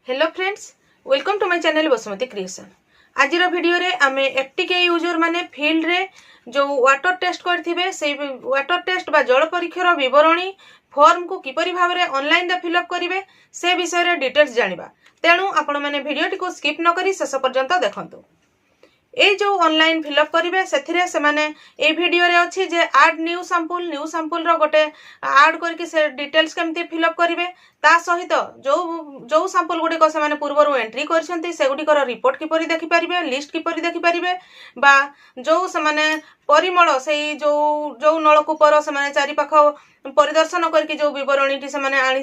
Hello friends, welcome to my channel Basumati creation. आज video रे आमे एफटीके यूजर माने फील्ड रे जो वाटर टेस्ट करथिबे से वाटर टेस्ट बा जल परीक्षार विवरणी फॉर्म को किपरि भाव में ऑनलाइन रे फिलअप करिवे से विषय रे डिटेल्स जानिबा। तेणु आपण माने वीडियोटी को स्किप न करी शेष पर्यंत देखंतु। ए जो ऑनलाइन फिलअप करेंगे से मैंने ये वीडियो रे अच्छी जे आड न्यू सैंपल रो गोटे आड करके से डिटेल्स केमती फिलअप करेंगे ता सहित जो जो सैंपल गुड़िक से पूर्व एंट्री कर रिपोर्ट किपरि देखि पारिबे, लिस्ट किपरि देखि पारिबे बा जो से परिमल से जो जो नलकूपर से चारिपाख परिदर्शन करके जो विवरणी से आनी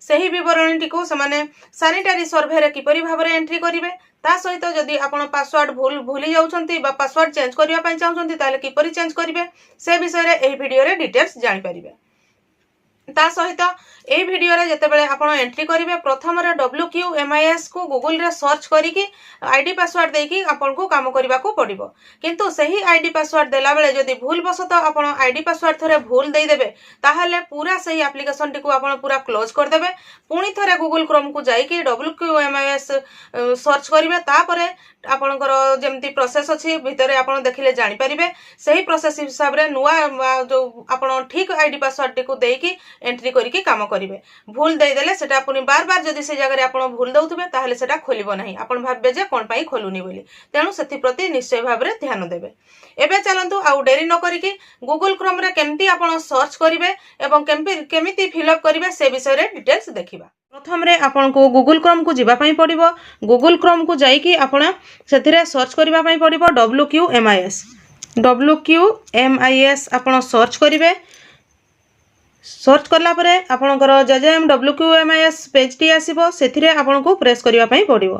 से विवरणी को सानिटारी सर्वे रे किपरि भाव में एंट्री करेंगे ता सहित जदि आपण पासवर्ड भूली जाउछंती बा पासवर्ड चेंज करिया पई चाहउछंती ताले किपरि चेंज करिवे से विषय रे एही वीडियो रे डिटेल्स जानि परिबे। ता सहित ए वीडियो रे जतेबेले आपण एंट्री करिवे प्रथम रे WQMIS को गूगल रे सर्च करिकी आईडी पासवर्ड देकी आपण को काम करबा को पड़िबो। किंतु सही आईडी पासवर्ड देला बेले जदि भूल बसत आपण आईडी पासवर्ड थरे भूल देई देबे ताहले पूरा सही एप्लीकेशन टी को आपण पूरा क्लोज कर देबे। पुणी थरे गूगल क्रोम को जाईकी WQMIS सर्च करिवे तापरे आपणकर जेमती प्रोसेस अछि भितरे आपण देखिले जानि परिबे सही प्रोसेस हिसाब रे नुवा जो आपण ठीक आईडी पासवर्ड टी को देकी एंट्री करके काम करेंगे। भूल देदेले सेटा पुनी बार बार जदि से जगह आप भूल दौथे ताहले सेटा खोलिबो नहीं, आपण भाबबे जे कोन पई खोलुनी बोली। तेणु सेथि प्रति निश्चय भाव में ध्यान देबे। एबे चलंतु आउ डेरी न करिकी गूगल क्रोम रे केमती आपण सर्च करिवे एवं केमिति फिलअप करिवे से विषय रे डिटेल्स देखिबा। प्रथम रे आपण को गूगल क्रोम को जिबा पई पड़िबो। गूगल क्रोम को जाईकी आपण सेथिरे सर्च करिबा पई पड़िबो WQMIS आपण सर्च करिवे। सर्च कला परे आपणकर जेजेएम WQMIS पेज टी आसीबो सेथिरे आपनको प्रेस करिवा पई पड़िबो।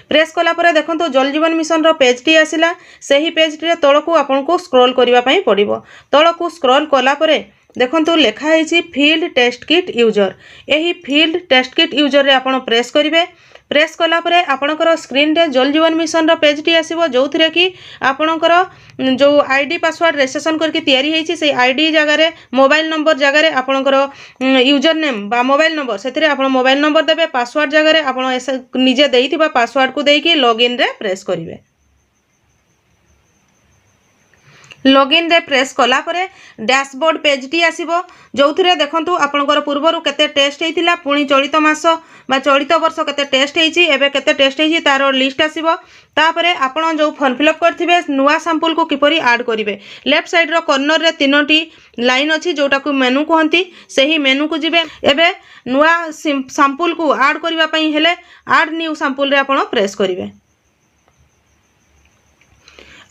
प्रेस कला परे देखंतो जल जीवन मिशन रो पेज टी आसिला सेही पेज टी तळको आपनको स्क्रॉल करिवा पई पड़िबो। तळको स्क्रॉल कला परे देखंतो लेखा है फील्ड टेस्ट किट यूजर। यही फील्ड टेस्ट किट यूजर रे आपण प्रेस करिवे। प्रेस कला परे आपणकर स्क्रीन रे जल जीवन मिशन रो पेज टी आसीबो जोथिरे कि आपणकर जो आईडी पासवर्ड रजिस्ट्रेशन करके तैयारी हेछि से आईडी जगह रे मोबाइल नंबर जगह रे आपणकर यूजर नेम बा मोबाइल नंबर सेथिरे आपण मोबाइल नंबर देबे। पासवर्ड जगह रे आपण निजे देइथिबा पासवर्ड को देकी लॉगिन रे प्रेस करिवे। लॉगिन रे प्रेस कला परे डैशबोर्ड पेज टी आसीबो जोथिरे देखंतु आपनकर पूर्वरु केते टेस्ट हेतिला पुणी चलित मास बा चलित वर्ष केते टेस्ट हेछि एबे केते टेस्ट हेछि तारो लिस्ट आसीबो। तापरे आपण जो फॉर्म फिलअप करथिबे नुवा सैंपल को किपरि ऐड करिवे। लेफ्ट साइड रो कॉर्नर रे तीनोटी लाइन अछि जोटा को मेनू कहंती सेही मेनू को जिवे। एबे नुवा सैंपल को ऐड करिवा पई हेले ऐड न्यू सैंपल रे आपण प्रेस करिवे।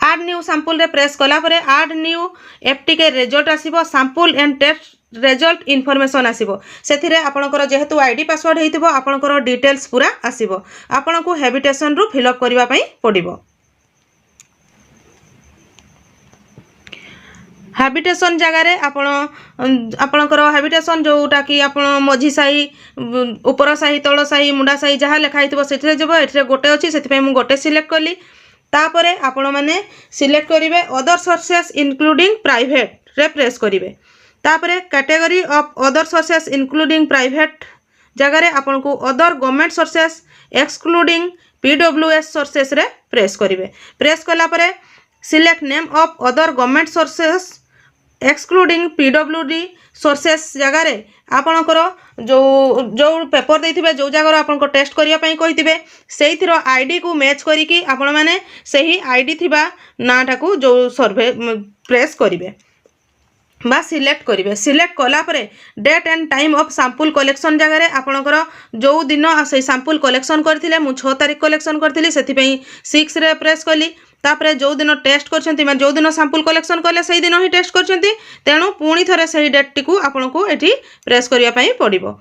आड न्यू सैंपल रे प्रेस कला परे आड न्यू एफटीके रिजल्ट आसीबो। Sample and test result information आसीबो सेथिरे आपनकर जेहेतु आईडी पासवर्ड हेतिबो आपनकर डिटेल्स पूरा आसीबो। आपनको हैबिटेशन रु फिलअप करिवा पई पड़िबो। हैबिटेशन जगह रे आपणकर हैबिटेशन जोटा कि आपण मझी साही ऊपर साही तळ साही मुंडा साही जहाँ लेखा हेतिबो सेथिरे जबो। एथिरे गोटे अछि सेति पई मु गोटे सिलेक्ट कली। तापरे आपण माने सिलेक्ट करिवे अदर सोर्सेस इंक्लूडिंग प्राइवेट रे प्रेस करिवे। तापरे category of other sources including private जगह रे आपण को other government sources excluding PWS sources रे प्रेस करिवे। प्रेस कला परे select name of other government sources excluding PWD sources जगह रे आपणकर जो जो पेपर देथिबे जो जगह आपनको टेस्ट करिया पई कहिथिबे सेहितिर आईडी को मैच करिकी आपण माने सही आईडी थिबा नाटा को जो सर्वे प्रेस करिवे बा सिलेक्ट करिवे। सिलेक्ट कला परे date and time of sample collection जगह रे आपणकर जो दिन से सैंपल कलेक्शन करथिले मु 6 तारिख कलेक्शन करथिली सेति पई 6 रे प्रेस कली। तापरे जो दिन टेस्ट करछंती माने जो दिन सैंपल कलेक्शन कले सही दिन ही टेस्ट करछंती तेणु पुणी थरे सही डेट टी को आपनको एठी प्रेस करिया पई पड़िबो।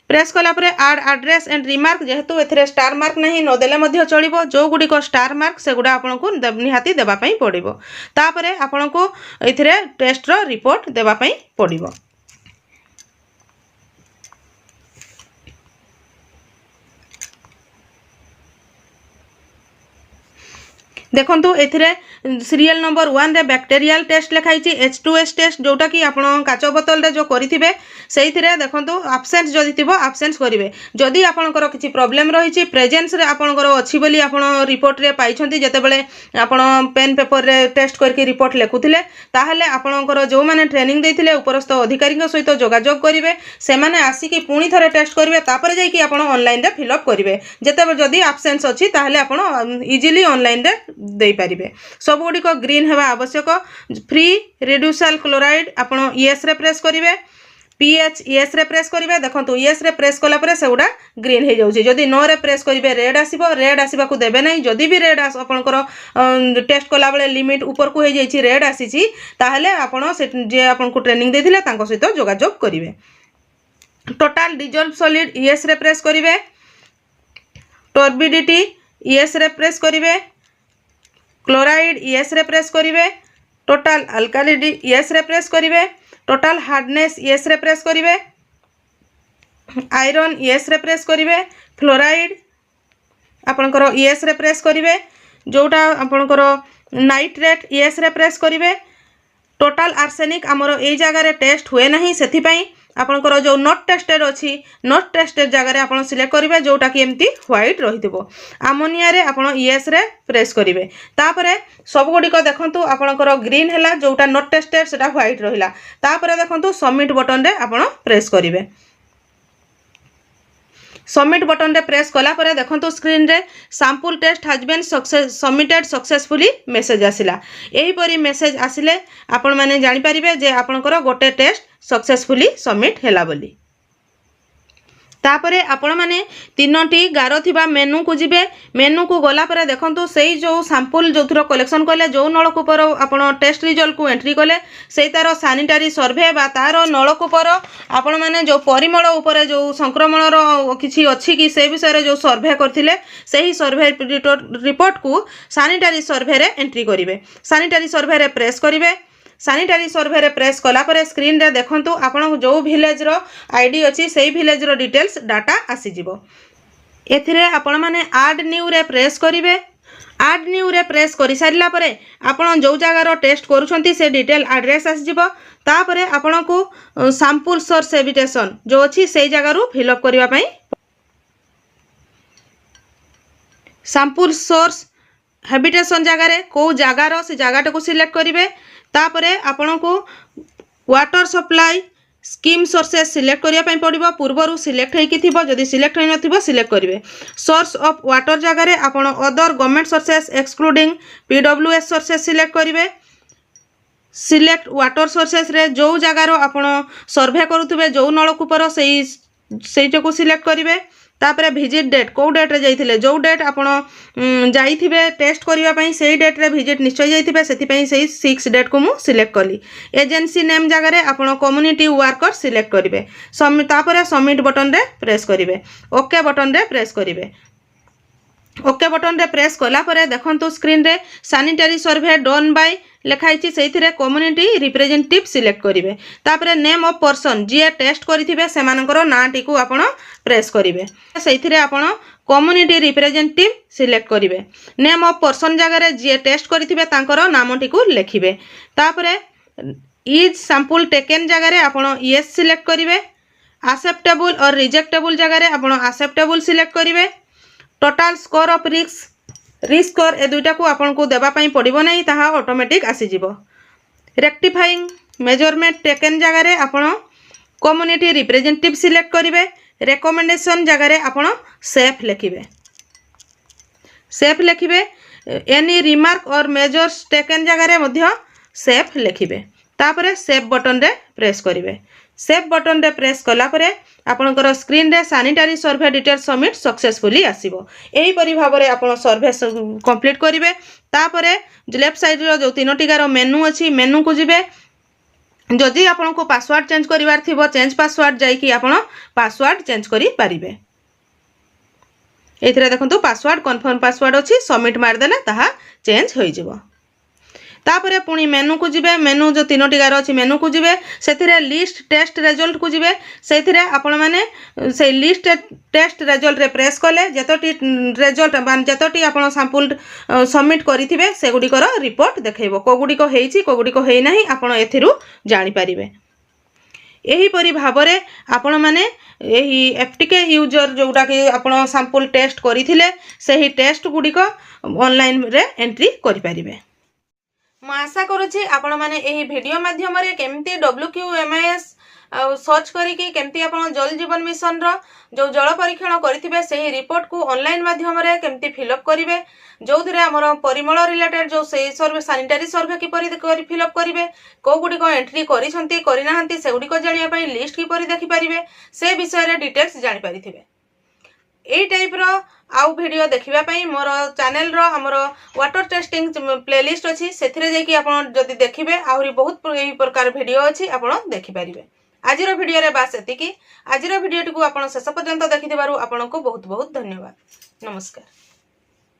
प्रेस कला परे ऐड एड्रेस एंड रिमार्क जेहेतु एथिरे स्टार मार्क नहीं न देले मध्य चलिबो। जो गुडी को स्टार मार्क से गुडा आपनको निहाती देबा पई पड़िबो। तापरे आपनको एथिरे टेस्ट रो रिपोर्ट देबा पई पड़िबो। देखंतु एथिरे सीरियल नंबर 1 रे बैक्टीरियल टेस्ट लिखाई H2S टेस्ट जोटा कि आपण काच बोतल रे जो करिथिबे सेइथिरे देखंतु एब्सेंस जदि थिबो एब्सेंस करिवे जदि आपणकर किछि प्रॉब्लम रहिछि प्रेजेंस रे आपणकर अछि बोली आपण रिपोर्ट रे पाइछंती जते बेले आपण पेन पेपर रे टेस्ट करके रिपोर्ट लेखुथिले ताहले आपणकर जो माने ट्रेनिंग देथिले उपरस्थ अधिकारी सहित जोगाजोग करिवे से माने आसी कि पुणी थरे टेस्ट करिवे तापर जाई कि आपण ऑनलाइन रे फिल अप करिवे जते जदि एब्सेंस अछि ताहले आपण इजीली ऑनलाइन रे दे पारिबे सब गुडी को ग्रीन हेबा आवश्यक फ्री रिड्यूसल क्लोराइड आपण यस रे प्रेस करिवे पीएच यस रे प्रेस करिवे देखंतु यस रे प्रेस कला परे सेउडा ग्रीन हे जाउची जदि नो रे प्रेस करिवे रेड आसीबो रेड आसीबा को देबे नै जदि भी रेड आपनकर टेस्ट कला बेले लिमिट ऊपर को हे जाईची रेड आसीची ताहले आपण से जे आपन को ट्रेनिंग देथिले तांको सहित जोगाजोग करिवे टोटल डिजॉल्व सॉलिड यस रे प्रेस करिवे टर्बिडिटी यस रे प्रेस करिवे क्लोराइड यस रे प्रेस करिवे टोटल अल्कालिडी यस रे प्रेस करिवे टोटल हार्डनेस यस रे प्रेस करिवे आयरन यस रे प्रेस करिवे फ्लोराइड आपनकर यस रे प्रेस करिवे जोटा आपनकर नाइट्रेट यस रे प्रेस करिवे टोटल आर्सेनिक हमरो ए जगह रे टेस्ट हुए नहीं सेथि पई आपनकर जो नॉट टेस्टेड अछि नॉट टेस्टेड जगह रे आपण सिलेक्ट करिवे जोटा कि एम्ति व्हाइट रहितबो अमोनिया रे आपण यस रे प्रेस करिवे तापरे सब गुडी को देखंतु आपनकर ग्रीन हैला जोटा नॉट टेस्टेड सेटा व्हाइट रहिला तापरे देखंतु सबमिट बटन रे आपण प्रेस करिवे सबमिट बटन रे प्रेस कला परे देखंतु स्क्रीन रे sample test has been submitted successfully message आसिला एही परी मेसेज आसिले आपण माने जानि परिबे जे आपनकर गोटे टेस्ट सक्सेसफुली सबमिट हैला बोली तापरे आपण माने तीनोटी गारो थिबा मेनू को जिबे मेनू को गला परे देखंतु सेही जो सैंपल जोथरो कलेक्शन कले जो नलकूपर आपण टेस्ट रिजल्ट को एंट्री कले सेही तारो सैनिटरी सर्वे बा तारो नलकूपर आपण माने जो परिमल ऊपर जो संक्रमण रो किछि अछि कि से विषय रे जो सर्वे करथिले सेही सर्वे रिपोर्ट को सैनिटरी सर्वे रे एंट्री करिवे सैनिटरी सर्वे रे प्रेस करिवे सैनिटरी सर्वे रे प्रेस कला परे स्क्रीन रे देखंतु आपण जो विलेज रो आईडी अछि सेही विलेज रो डिटेल्स डाटा आसी जिवो एथिरे आपण माने ऐड न्यू रे प्रेस करिवे ऐड न्यू रे प्रेस करि सारिला परे आपण जो जगह रो टेस्ट करूछंती से डिटेल एड्रेस आसी जिवो ता परे आपण को सैंपल सोर्स एविटेशन जो अछि सेही जगह रो फिल अप करिवा पई सैंपल सोर्स हैबिटेशन जगह रे को जगह रो से जगह को सिलेक्ट करिवे तापरे आपण को water supply scheme sources select करिया पई पड़िबो पूर्वरु सिलेक्ट हेकि थिबो जदि सिलेक्ट होई नथिबो सिलेक्ट करिवे सोर्स ऑफ वाटर जगह रे आपण other government sources excluding PWS sources select करिवे सिलेक्ट वाटर सोर्सेस रे जो जगह रो आपण सर्वे करूथबे जो नलकूपर सेही को सिलेक्ट करिवे तापरे विजिट डेट को डेट रे जाइथिले जो डेट आपण जाइथिबे टेस्ट करिवा पई सेही डेट रे विजिट निश्चय जाइथिबे सेति पई सेही 6 डेट को मु सिलेक्ट कली एजेंसी नेम जगह रे आपण कम्युनिटी वर्कर सिलेक्ट करिवे तापरे सबमिट बटन रे प्रेस करिवे ओके बटन रे प्रेस करिवे ओके बटन रे प्रेस कला परे देखंतु स्क्रीन रे सैनिटरी सर्वे डन बाय लेखाइछि सेइथिरे कम्युनिटी रिप्रेजेंटेटिव सिलेक्ट करिवे तापरे नेम ऑफ पर्सन जे टेस्ट करिथिबे सेमानकर नाटी को आपण प्रेस करिवे सेइथिरे आपण कम्युनिटी रिप्रेजेंटेटिव सिलेक्ट करिवे नेम ऑफ पर्सन जगह रे जे टेस्ट करिथिबे तांकर नामटी को लेखिबे तापरे इज सैंपल टेकन जगह रे आपण यस सिलेक्ट करिवे एक्सेप्टेबल और रिजेक्टेबल जगह रे आपण एक्सेप्टेबल सिलेक्ट करिवे total score of risk score ए दुईटा को आपन को देबा पई पड़िबो नै ताहा ऑटोमेटिक आसी जिवो रेक्टिफाइंग मेजरमेंट टेकन जगह रे आपण कम्युनिटी रिप्रेजेंटेटिव सिलेक्ट करिवे रिकमेंडेशन जगह रे आपण सेफ लेखिबे एनी रिमार्क और मेजर्स टेकन जगह रे मध्य सेफ लेखिबे तापरे सेफ बटन रे प्रेस करिवे सेफ बटन रे प्रेस कला परे आपनकर स्क्रीन रे सैनिटरी सर्वे डिटेल सबमिट सक्सेसफुली आसीबो एही परि भाबरे आपण सर्वे कंप्लीट करिवे तापरे लेफ्ट साइड रो जो तीनोटी गारो मेनू अछि मेनू को जिवे जदि आपन को पासवर्ड चेंज करिवार थिबो चेंज पासवर्ड जाई कि आपण पासवर्ड चेंज करि पारिबे एथिरे देखंतु पासवर्ड कन्फर्म पासवर्ड अछि सबमिट मार देले ताहा चेंज होई जिवो तापरे पुणी मेनू को जिबे मेनू जो तीनोटी गार अछि मेनू को जिबे सेथिरे लिस्ट टेस्ट रिजल्ट को जिबे सेथिरे आपण माने से लिस्ट टेस्ट रिजल्ट रे प्रेस कले जतोटी रिजल्ट मान जतोटी आपण सैंपल सबमिट करिथिबे से गुडी कर रिपोर्ट देखैबो को गुडी को हेइछि को गुडी को हेइ नाही आपण एथिरु जानि परिबे। एही परि भाबरे आपण माने एही एफटीके यूजर जोटा कि आपण सैंपल टेस्ट करिथिले सेही टेस्ट गुडी को ऑनलाइन रे एंट्री करि परिबे। मैं आशा करुँची आपण माने एही वीडियो माध्यम रे केमती WQMIS सर्च करिकी केमती आपण जल जीवन मिशन रो जो जल परीक्षण करिथिबे सेही रिपोर्ट को ऑनलाइन माध्यम रे केमती फिलअप करिवे जो थिरे हमर परिमल रिलेटेड जो सेही सर्वे सैनिटरी सर्वे किपरि फिलअप करिवे को गुडी को एंट्री करिसंती करिनाहंती से गुडी को जानिया पई लिस्ट किपरि देखि परिवे से विषय रे डिटेल्स जानि परिथिबे। एई टाइप रो आउ वीडियो देखिबा पई मोर चैनल रो हमर वाटर टेस्टिंग प्लेलिस्ट अछि सेथिरे जे कि आपण जदि देखिबे आहुरी बहुत एई प्रकार वीडियो अछि आपण देखि परिबे। आजिरो वीडियो रे बास एतिकी। आजिरो वीडियो टिकु आपण शेष पर्यंत देखिथिबारु आपनको बहुत बहुत धन्यवाद। नमस्कार।